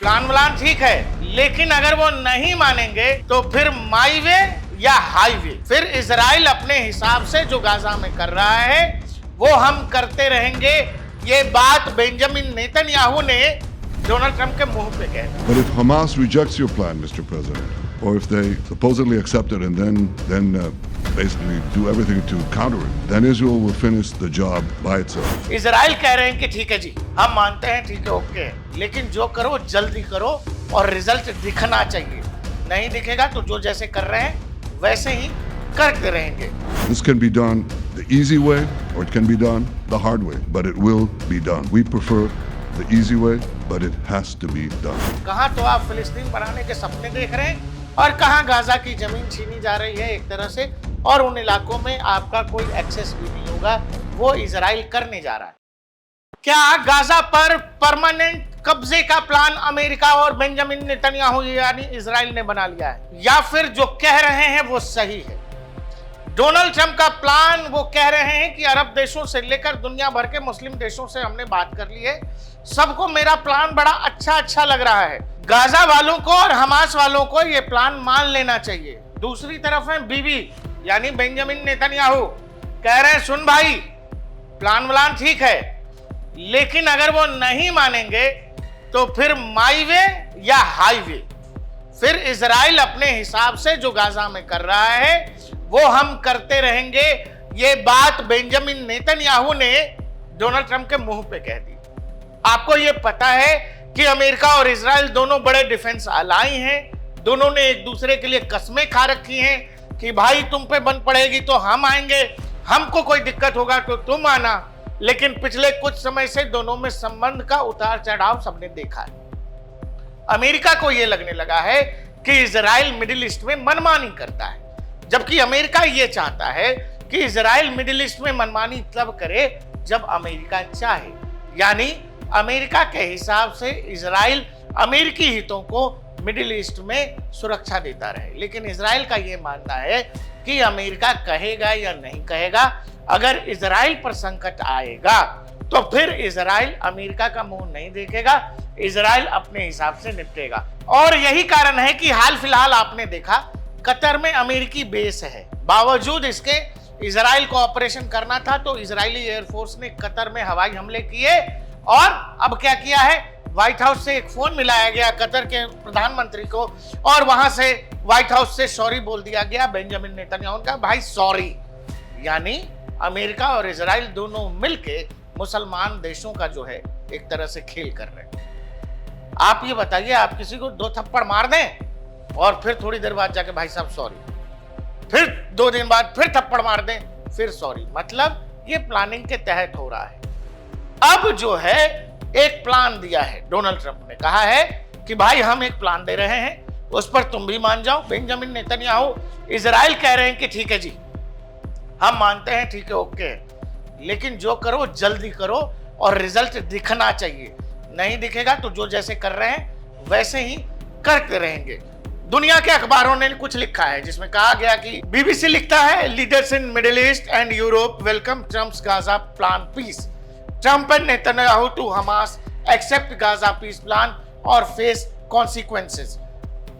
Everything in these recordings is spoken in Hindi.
प्लान व्लान ठीक है, लेकिन अगर वो नहीं मानेंगे तो फिर माई वे या हाईवे, फिर इजराइल अपने हिसाब से जो गाजा में कर रहा है वो हम करते रहेंगे। ये बात बेंजामिन नेतन्याहू ने डोनाल्ड ट्रंप के मुंह पे कह दी। But if Hamas rejects your plan, Mr. President, or if they supposedly accept it and then basically do everything to counter it, then Israel will finish the job by itself. Israel कह रहे हैं कि ठीक है जी, हम मानते हैं, ठीक है, ओके, लेकिन जो करो जल्दी करो और रिजल्ट दिखना चाहिए। नहीं दिखेगा तो जो जैसे कर रहे हैं वैसे ही करते रहेंगे। This can be done the easy way or it can be done the hard way, but it will be done. We prefer the easy way, but it has to be done. कहाँ तो आप फिलिस्तीन बनाने के सपने देख रहे हैं और कहाँ गाजा की जमीन छीनी जा रही है एक तरह से, और उन इलाकों में आपका कोई एक्सेस भी नहीं होगा, वो इजराइल करने जा रहा है। क्या गाजा पर परमानेंट कब्जे का प्लान अमेरिका और बेंजामिन नेतन्याहू यानी इजराइल ने बना लिया है, या फिर जो कह रहे हैं वो सही है? डोनाल्ड ट्रंप का प्लान, वो कह रहे हैं कि अरब देशों से लेकर दुनिया भर के मुस्लिम देशों से हमने बात कर ली है, सबको मेरा प्लान बड़ा अच्छा लग रहा है। गाजा वालों को और हमास वालों को ये प्लान मान लेना चाहिए। दूसरी तरफ है बीबी यानी बेंजामिन नेतन्याहू, कह रहे हैं सुन भाई, प्लान व्लान ठीक है, लेकिन अगर वो नहीं मानेंगे तो फिर माई वे या हाईवे, फिर इजराइल अपने हिसाब से जो गाजा में कर रहा है वो हम करते रहेंगे। ये बात बेंजामिन नेतन्याहू ने डोनाल्ड ट्रंप के मुंह पे कह दी। आपको ये पता है कि अमेरिका और इजराइल दोनों बड़े डिफेंस अलाई हैं, दोनों ने एक दूसरे के लिए कस्में खा रखी हैं कि भाई तुम पे बन पड़ेगी तो हम आएंगे, हमको कोई दिक्कत होगा तो तुम आना। लेकिन पिछले कुछ समय से दोनों में संबंध का उतार चढ़ाव सबने देखा है। अमेरिका को यह लगने लगा है कि इजराइल मिडिल ईस्ट में मनमानी करता है, जबकि अमेरिका यह चाहता है कि इजराइल मिडिल ईस्ट में मनमानी तब करे जब अमेरिका चाहे, यानी अमेरिका के हिसाब से इजराइल अमेरिकी हितों को मिडिल ईस्ट में सुरक्षा देता रहे। लेकिन इजराइल का यह मानना है कि अमेरिका कहेगा या नहीं कहेगा, अगर इजराइल पर संकट आएगा तो फिर इजराइल अमेरिका का मुंह नहीं देखेगा, इजराइल अपने हिसाब से निपटेगा। और यही कारण है कि हाल फिलहाल आपने देखा कतर में अमेरिकी बेस है, बावजूद इसके इजराइल को ऑपरेशन करना था तो इजरायली एयरफोर्स ने कतर में हवाई हमले किए। और अब क्या किया है, व्हाइट हाउस से एक फोन मिलाया गया कतर के प्रधानमंत्री को और वहां से व्हाइट हाउस से सॉरी बोल दिया गया बेंजामिन नेतन्याहू का, भाई सॉरी। यानी अमेरिका और इजराइल दोनों मिलके मुसलमान देशों का जो है एक तरह से खेल कर रहे हैं। आप ये बताइए, आप किसी को 2 थप्पड़ मार दें और फिर थोड़ी देर बाद जाके भाई साहब सॉरी, फिर 2 दिन बाद फिर थप्पड़ मार दें, फिर सॉरी, मतलब ये प्लानिंग के तहत हो रहा है। अब जो है एक प्लान दिया है, डोनाल्ड ट्रंप ने कहा है कि भाई हम एक प्लान दे रहे हैं, उस पर तुम भी मान जाओ। बेंजामिन नेतन्याहू, इजराइल कह रहे हैं कि ठीक है जी, हम मानते हैं, ठीक है, ओके, लेकिन जो करो जल्दी करो और रिजल्ट दिखना चाहिए। नहीं दिखेगा तो जो जैसे कर रहे हैं वैसे ही करते रहेंगे। दुनिया के अखबारों ने कुछ लिखा है जिसमें कहा गया कि बीबीसी लिखता है, leaders in Middle East and Europe welcome Trump's Gaza plan peace. Trump and Netanyahu to Hamas accept Gaza peace plan और फेस कॉन्सिक्वेंसेस।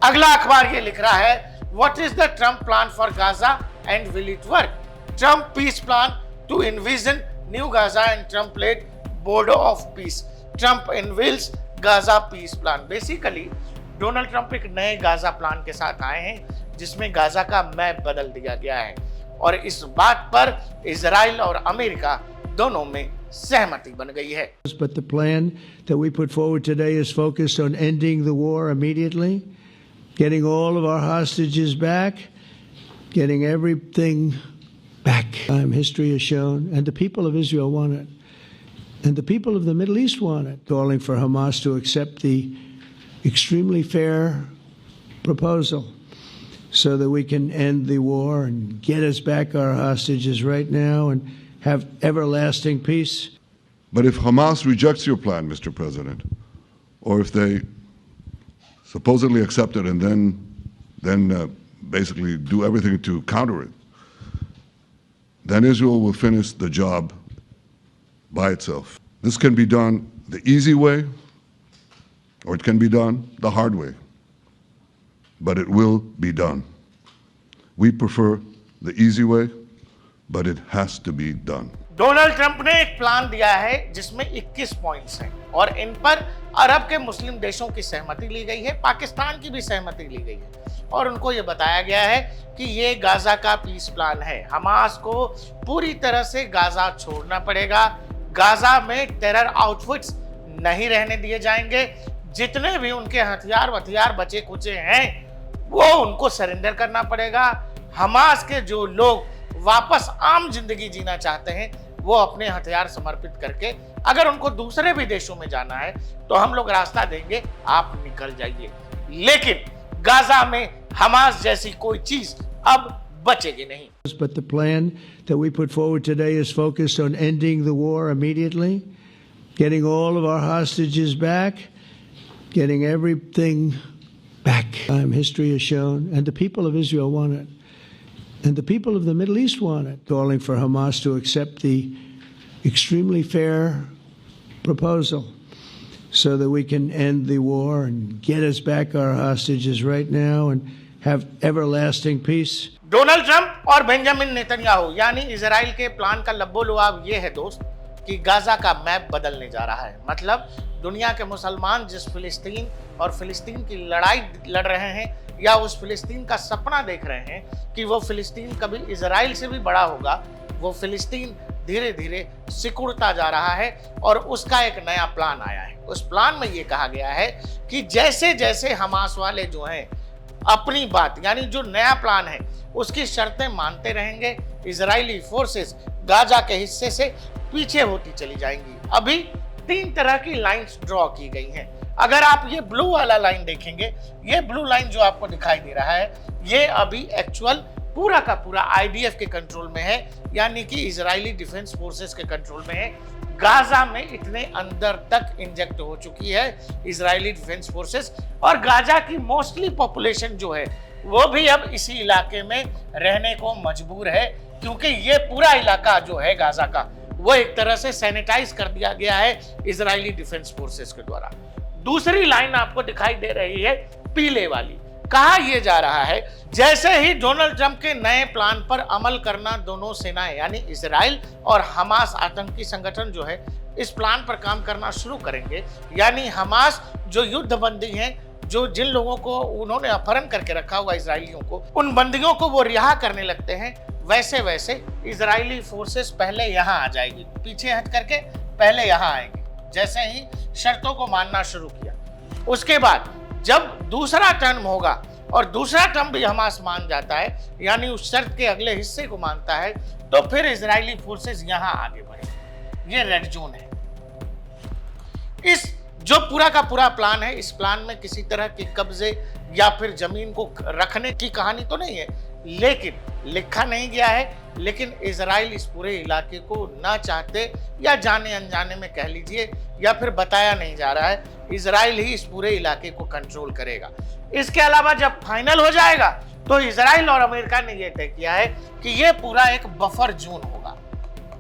अगला अखबार ये लिख रहा है, what is the Trump plan for Gaza and will it work? Trump peace plan to envision new Gaza and Trump led board of peace. Trump unveils Gaza peace plan. Basically, Donald Trump एक नए गाजा प्लान के साथ आए हैं जिसमें गाजा का मैप बदल दिया गया है और इस बात पर इजराइल और अमेरिका दोनों में सहमति बन गई है। But the plan that we put forward today is focused on ending the war immediately, getting all of our hostages back, getting everything back. History has shown, and the people of Israel want it, and the people of the Middle East want it, calling for Hamas to accept the extremely fair proposal so that we can end the war and get us back our hostages right now and have everlasting peace. But if Hamas rejects your plan, Mr. President, or if they supposedly accept it and then basically do everything to counter it, then Israel will finish the job by itself. This can be done the easy way or it can be done the hard way, but it will be done. We prefer the easy way, but it has to be done. Donald Trump ने एक प्लान दिया है जिसमें 21 पॉइंट्स हैं और इन पर अरब के मुस्लिम देशों की सहमति ली गई है, पाकिस्तान की भी सहमति ली गई है और उनको ये बताया गया है कि ये गाजा का पीस प्लान है। हमास को पूरी तरह से गाजा छोड़ना पड़ेगा, गाजा में टेरर आउटफिट्स नहीं रहने दिए जाएंगे, जितने भी उनके हथियार बचे कुचे हैं वो उनको सरेंडर करना पड़ेगा। हमास के जो लोग वापस आम जिंदगी जीना चाहते हैं वो अपने हथियार समर्पित करके, अगर उनको दूसरे भी देशों में जाना है तो हम लोग रास्ता देंगे, आप निकल जाइए, लेकिन गाजा में हमास जैसी कोई चीज अब बचेगी नहीं। But the plan that we put forward today is focused on ending the war immediately, getting all of our hostages back, getting everything back. History has shown, and the people of Israel want it. And the people of the Middle East want it, calling for Hamas to accept the extremely fair proposal so that we can end the war and get us back our hostages right now and have everlasting peace. Donald Trump और बेंजामिन नेतन्याहू यानी इजराइल के प्लान का लब्बो-लुआब ये है दोस्त कि गाजा का मैप बदलने जा रहा है। मतलब दुनिया के मुसलमान जिस फिलिस्तीन और फिलिस्तीन की लड़ाई लड़ रहे हैं या उस फिलिस्तीन का सपना देख रहे हैं कि वो फिलिस्तीन कभी इजराइल से भी बड़ा होगा, वो फिलिस्तीन धीरे धीरे सिकुड़ता जा रहा है और उसका एक नया प्लान आया है। उस प्लान में ये कहा गया है कि जैसे जैसे हमास वाले जो हैं अपनी बात यानी जो नया प्लान है उसकी शर्तें मानते रहेंगे, इजरायली फोर्सेस गाजा के हिस्से से पीछे होती चली जाएंगी। अभी 3 तरह की लाइंस ड्रॉ की गई हैं। अगर आप ये ब्लू वाला लाइन देखेंगे, ये ब्लू लाइन जो आपको दिखाई दे रहा है, ये अभी एक्चुअल पूरा का पूरा आईडीएफ के कंट्रोल में है, यानी कि इजरायली डिफेंस फोर्सेस के कंट्रोल में है। गाजा में इतने अंदर तक इंजेक्ट हो चुकी है इजरायली डिफेंस फोर्सेस और गाजा की मोस्टली पॉपुलेशन जो है वो भी अब इसी इलाके में रहने को मजबूर है, क्योंकि ये पूरा इलाका जो है गाजा का वो एक तरह से सैनिटाइज कर दिया गया है इजरायली डिफेंस फोर्सेस के द्वारा। दूसरी लाइन आपको दिखाई दे रही है पीले वाली। कहा यह जा रहा है जैसे ही डोनाल्ड ट्रंप के नए प्लान पर अमल करना दोनों सेनाएं यानी इजराइल और हमास आतंकी संगठन जो है इस प्लान पर काम करना शुरू करेंगे, यानी हमास जो युद्ध बंदी हैं, जो जिन लोगों को उन्होंने अपहरण करके रखा हुआ इजरायलियों को, उन बंदियों को वो रिहा करने लगते हैं, वैसे वैसे इजरायली फोर्सेस पहले यहाँ आ जाएगी, पीछे हट करके पहले यहाँ आएंगे। जैसे ही शर्तों को मानना शुरू किया, उसके बाद जब दूसरा टर्म होगा और दूसरा टर्म भी हमास मान जाता है, यानी उस शर्त के अगले हिस्से को मानता है, तो फिर इजरायली फोर्सेस यहाँ आगे बढ़े। ये रेड जोन है। इस जो पूरा का पूरा प्लान है, इस प्लान में किसी तरह के कब्जे या फिर जमीन को रखने की कहानी तो नहीं है, लेकिन लिखा नहीं गया है, लेकिन इजराइल इस पूरे इलाके को ना चाहते या जाने अनजाने में कह लीजिए या फिर बताया नहीं जा रहा है, इजराइल ही इस पूरे इलाके को कंट्रोल करेगा। इसके अलावा जब फाइनल हो जाएगा तो इजराइल और अमेरिका ने यह तय किया है कि यह पूरा एक बफर जोन होगा,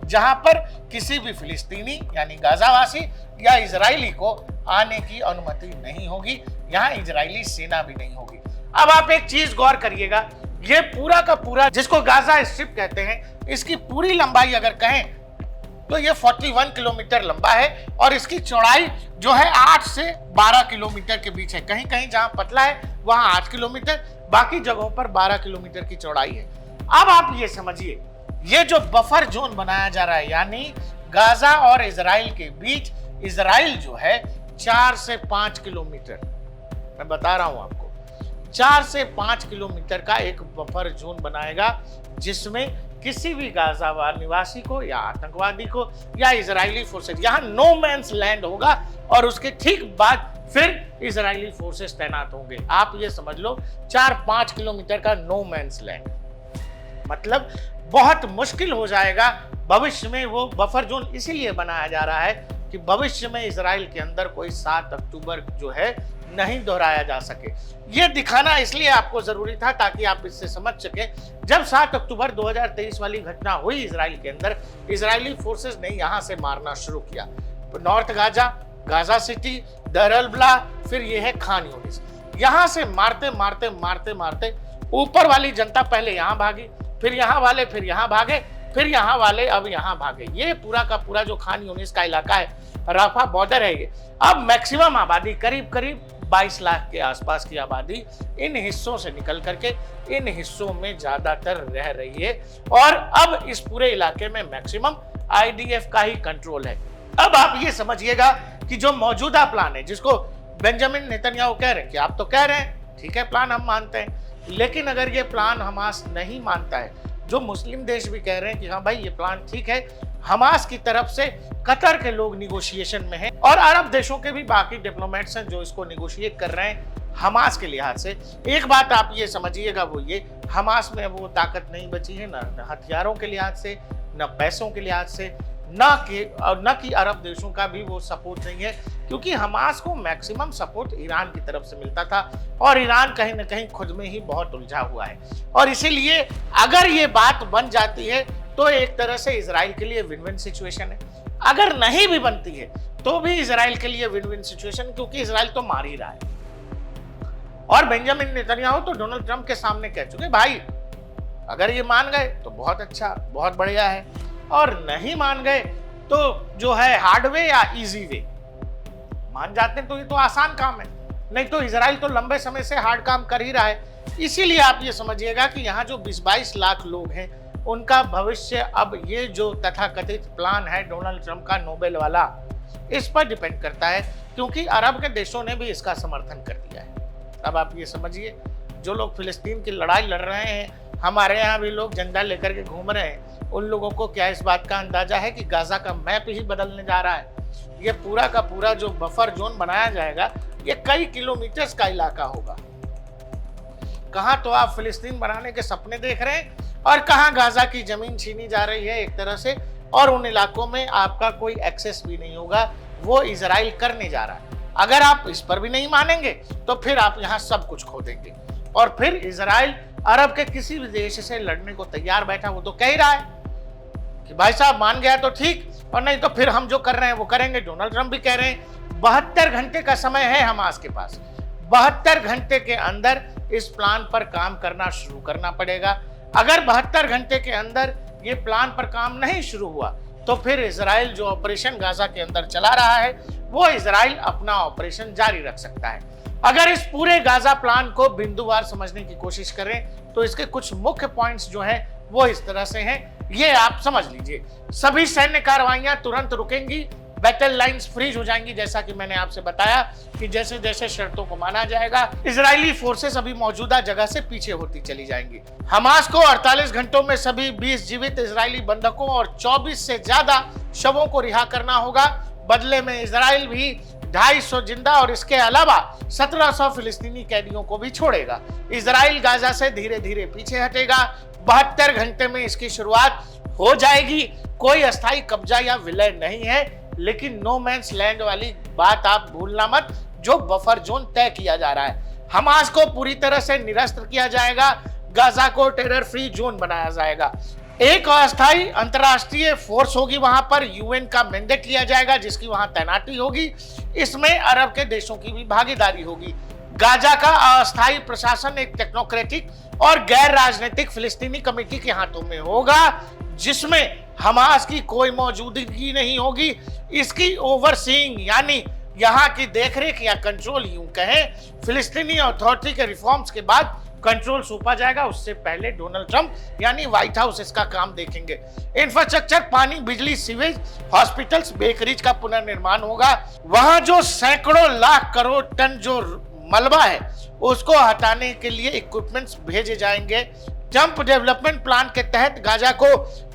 जहां पर किसी भी फिलिस्तीनी यानी गाजावासी या इजरायली को आने की अनुमति नहीं होगी, यहां इजरायली सेना भी नहीं होगी। अब आप एक चीज गौर करिएगा, ये पूरा का पूरा जिसको गाजा स्ट्रिप कहते हैं, इसकी पूरी लंबाई अगर कहें तो ये 41 किलोमीटर लंबा है और इसकी चौड़ाई जो है 8 से 12 किलोमीटर के बीच है। कहीं कहीं जहां पतला है वहां 8 किलोमीटर, बाकी जगहों पर 12 किलोमीटर की चौड़ाई है। अब आप ये समझिए, ये जो बफर जोन बनाया जा रहा है, यानी गाजा और इजराइल के बीच इजराइल जो है 4 से 5 किलोमीटर, मैं बता रहा हूं आपको, 4 से 5 किलोमीटर का एक बफर जोन बनाएगा, जिसमें किसी भी गाजा निवासी को या आतंकवादी को या इजरायली फोर्सेस, यहाँ नो मैंस लैंड होगा और उसके ठीक बाद फिर इजरायली फोर्सेस तैनात होंगे। आप ये समझ लो 4-5 किलोमीटर का नो मैंस लैंड, मतलब बहुत मुश्किल हो जाएगा भविष्य में। वो बफर जोन इसीलिए बनाया जा रहा है कि भविष्य में इजराइल के अंदर कोई 7 अक्टूबर जो है नहीं दोहराया जा सके। ये दिखाना इसलिए आपको जरूरी था ताकि आप इससे समझ सके, जब 7 अक्टूबर 2023 वाली घटना हुई इजराइल के अंदर, इजरायली फोर्सेस ने यहां से मारना शुरू किया, तो नॉर्थ गाजा गाजा सिटी, देर अल बला, फिर ये है खान यूनिस। यहां से मारते मारते मारते मारते ऊपर वाली जनता पहले यहां भागी, फिर यहां वाले, फिर यहां भागे, फिर यहां वाले, अब यहां भागे। ये पूरा का पूरा जो खान यूनिस का इलाका है, राफा बॉर्डर है ये। अब मैक्सिमम आबादी करीब करीब 22 लाख के आसपास की आबादी इन हिस्सों से निकल करके इन हिस्सों में ज्यादातर रह रही है और अब इस पूरे इलाके में मैक्सिमम आईडीएफ का ही कंट्रोल है। अब आप ये समझिएगा कि जो मौजूदा प्लान है, जिसको बेंजामिन नेतन्याहू कह रहे हैं कि आप तो कह रहे हैं ठीक है प्लान हम मानते हैं, लेकिन अगर ये प्लान हमास नहीं मानता है, जो मुस्लिम देश भी कह रहे हैं कि हाँ भाई ये प्लान ठीक है, हमास की तरफ से कतर के लोग निगोशिएशन में हैं और अरब देशों के भी बाकी डिप्लोमेट्स हैं जो इसको निगोशिएट कर रहे हैं हमास के लिहाज से। एक बात आप ये समझिएगा, वो ये हमास में वो ताकत नहीं बची है, न हथियारों के लिहाज से, न पैसों के लिहाज से, न कि अरब देशों का भी वो सपोर्ट नहीं है, क्योंकि हमास को मैक्सिमम सपोर्ट ईरान की तरफ से मिलता था और ईरान कहीं ना कहीं खुद में ही बहुत उलझा हुआ है। और इसीलिए अगर ये बात बन जाती है तो एक तरह से इजराइल के लिए विन विन सिचुएशन है, अगर नहीं भी बनती है तो भी इजराइल के लिए विन विन सिचुएशन, क्योंकि इजराइल तो मार ही रहा है। और बेंजामिन नेतन्याहू तो डोनाल्ड ट्रंप के सामने कह चुके भाई अगर ये मान गए तो बहुत अच्छा, बहुत बढ़िया है, और नहीं मान गए तो जो है हार्ड वे या इजी वे, मान जाते हैं तो ये तो आसान काम है, नहीं तो इजराइल तो लंबे समय से हार्ड काम कर ही रहा है। इसीलिए आप ये समझिएगा कि यहाँ जो 20-22 लाख लोग हैं उनका भविष्य अब ये जो तथाकथित प्लान है डोनाल्ड ट्रंप का नोबेल वाला, इस पर डिपेंड करता है, क्योंकि अरब के देशों ने भी इसका समर्थन कर दिया है। अब आप ये समझिए, जो लोग फिलिस्तीन की लड़ाई लड़ रहे हैं, हमारे यहाँ भी लोग झंडा लेकर के घूम रहे हैं, उन लोगों को क्या इस बात का अंदाजा है कि गाजा का मैप ही बदलने जा रहा है? ये पूरा का पूरा जो बफर जोन बनाया जाएगा ये कई किलोमीटर्स का इलाका होगा। कहाँ तो आप फिलिस्तीन बनाने के सपने देख रहे हैं और कहाँ गाजा की जमीन छीनी जा रही है एक तरह से, और उन इलाकों में आपका कोई एक्सेस भी नहीं होगा, वो इजराइल करने जा रहा है। अगर आप इस पर भी नहीं मानेंगे तो फिर आप यहाँ सब कुछ खो देंगे, और फिर इजराइल अरब के किसी भी देश से लड़ने को तैयार बैठा, वो तो कह ही रहा है कि भाई साहब मान गया तो ठीक, और नहीं तो फिर हम जो कर रहे हैं वो करेंगे। डोनाल्ड ट्रंप भी कह रहे हैं 72 घंटे का समय है हमास के पास, 72 घंटे के अंदर इस प्लान पर काम करना शुरू करना पड़ेगा। अगर 72 घंटे के अंदर ये प्लान पर काम नहीं शुरू हुआ तो फिर इजराइल जो ऑपरेशन गाजा के अंदर चला रहा है वो इजराइल अपना ऑपरेशन जारी रख सकता है। अगर इस पूरे गाजा प्लान को बिंदुवार समझने की कोशिश करें तो इसके कुछ मुख्य पॉइंट्स जो हैं वो इस तरह से हैं, ये आप समझ लीजिए। सभी सैन्य कार्रवाइयां तुरंत रुकेंगी, बैटल लाइंस फ्रीज हो जाएंगी, जैसा कि मैंने आपसे बताया कि जैसे जैसे शर्तों को माना जाएगा इजरायली फोर्सेस अभी मौजूदा जगह से पीछे होती चली जाएंगी। हमास को 48 घंटों में सभी 20 जीवित इजरायली बंधकों और 24 से ज्यादा शवों को रिहा करना होगा। बदले में इजराइल भी 250 जिंदा और इसके अलावा 1700 फिलिस्तीनी कैदियों को भी छोड़ेगा। इजराइल गाजा से धीरे धीरे पीछे हटेगा। 72 घंटे में इसकी शुरुआत हो जाएगी। कोई अस्थायी कब्जा या विलय नहीं है, लेकिन नो मैंस लैंड वाली बात आप भूलना मत, जो बफर जोन तय किया जा रहा है। हमास को पूरी तरह से निरस्त किया जाएगा, गाजा को टेरर फ्री जोन बनाया जाएगा। एक अस्थायी अंतरराष्ट्रीय फोर्स होगी वहां पर, यूएन का मैंडेट लिया जाएगा जिसकी वहां तैनाती होगी। इसमें अरब के देशों की भी भागीदारी होगी। गाजा का अस्थायी प्रशासन एक टेक्नोक्रेटिक और गैर राजनीतिक फिलिस्तीनी कमेटी के हाथों में होगा, जिसमें हमास की कोई मौजूदगी नहीं होगी। इसकी ओवरसीइंग यानी यहाँ की देखरेख या कंट्रोल यूं कहें, फिलिस्तीनी अथॉरिटी के रिफॉर्म्स के बाद कंट्रोल सौंपा जाएगा। उससे पहले डोनाल्ड ट्रंप यानी व्हाइट हाउस इसका काम देखेंगे। इंफ्रास्ट्रक्चर, पानी, बिजली, सीवेज, हॉस्पिटल्स, बेकरीज का पुनर्निर्माण होगा। वहां जो सैकड़ों लाख करोड़ टन जो मलबा है उसको हटाने के लिए इक्विपमेंट्स भेजे जाएंगे। ट्रंप डेवलपमेंट प्लान के तहत गाजा को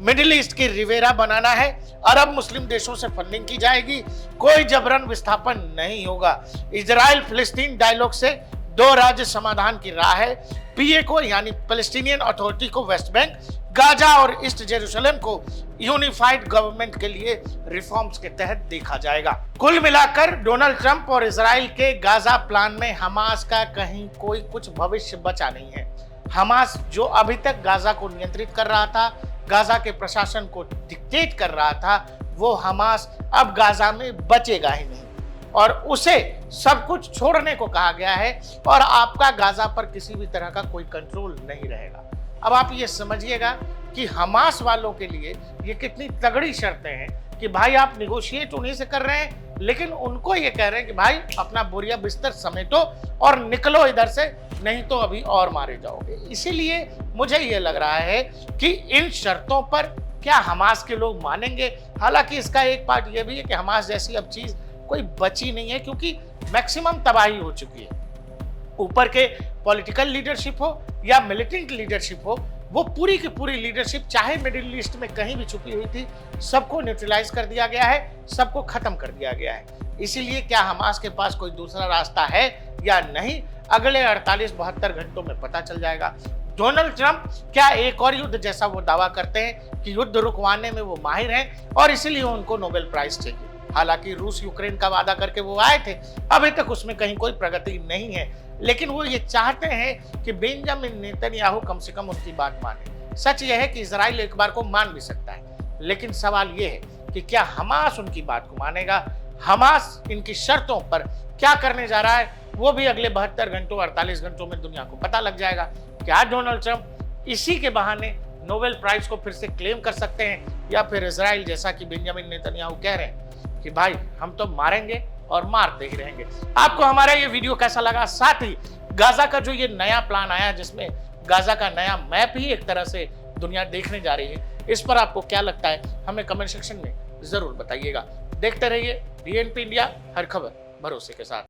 मिडिल ईस्ट की रिवेरा बनाना है। अरब मुस्लिम देशों से फंडिंग की जाएगी। कोई जबरन विस्थापन नहीं होगा। इजराइल फिलिस्तीन डायलॉग से 2 राज्य समाधान की राह है। पीए को यानी पैलेस्टीनियन अथॉरिटी को वेस्ट बैंक, गाजा और ईस्ट जेरूशलेम को यूनिफाइड गवर्नमेंट के लिए रिफॉर्म्स के तहत देखा जाएगा। कुल मिलाकर डोनाल्ड ट्रंप और इजराइल के गाजा प्लान में हमास का कहीं कोई कुछ भविष्य बचा नहीं है। हमास जो अभी तक गाजा को नियंत्रित कर रहा था, गाजा के प्रशासन को डिक्टेट कर रहा था, वो हमास अब गाजा में बचेगा ही नहीं। और उसे सब कुछ छोड़ने को कहा गया है और आपका गाजा पर किसी भी तरह का कोई कंट्रोल नहीं रहेगा। अब आप ये समझिएगा कि हमास वालों के लिए ये कितनी तगड़ी शर्तें हैं कि भाई आप निगोशिएट उन्हीं से कर रहे हैं, लेकिन उनको ये कह रहे हैं कि भाई अपना बोरिया बिस्तर समेटो और निकलो इधर से, नहीं तो अभी और मारे जाओगे। इसीलिए मुझे ये लग रहा है कि इन शर्तों पर क्या हमास के लोग मानेंगे। हालांकि इसका एक पार्ट ये भी है कि हमास जैसी अब चीज कोई बची नहीं है, क्योंकि मैक्सिमम तबाही हो चुकी है। ऊपर के पॉलिटिकल लीडरशिप हो या मिलिटेंट लीडरशिप हो, वो पूरी की पूरी लीडरशिप चाहे मिडिल ईस्ट में कहीं भी छुपी हुई थी, सबको न्यूट्रलाइज कर दिया गया है, सबको खत्म कर दिया गया है। इसीलिए क्या हमास के पास कोई दूसरा रास्ता है या नहीं, अगले 48-72 घंटों में पता चल जाएगा। डोनाल्ड ट्रंप क्या एक और युद्ध जैसा वो दावा करते हैं कि युद्ध रुकवाने में वो माहिर हैं और इसीलिए उनको नोबेल प्राइज चाहिए। हालांकि रूस यूक्रेन का वादा करके वो आए थे, अभी तक उसमें कहीं कोई प्रगति नहीं है, लेकिन वो ये चाहते हैं कि बेंजामिन नेतन्याहू कम से कम उनकी बात माने। सच यह है कि इजराइल एक बार को मान भी सकता है, लेकिन सवाल ये है कि क्या हमास उनकी बात को मानेगा। हमास इनकी शर्तों पर क्या करने जा रहा है वो भी अगले 72 घंटों 48 घंटों में दुनिया को पता लग जाएगा। क्या डोनाल्ड ट्रंप इसी के बहाने नोबेल प्राइज को फिर से क्लेम कर सकते हैं, या फिर इजराइल जैसा कि बेंजामिन नेतन्याहू कह रहे हैं कि भाई हम तो मारेंगे और मारते ही रहेंगे। आपको हमारा ये वीडियो कैसा लगा, साथ ही गाजा का जो ये नया प्लान आया जिसमें गाजा का नया मैप ही एक तरह से दुनिया देखने जा रही है, इस पर आपको क्या लगता है हमें कमेंट सेक्शन में जरूर बताइएगा। देखते रहिए DNP इंडिया, हर खबर भरोसे के साथ।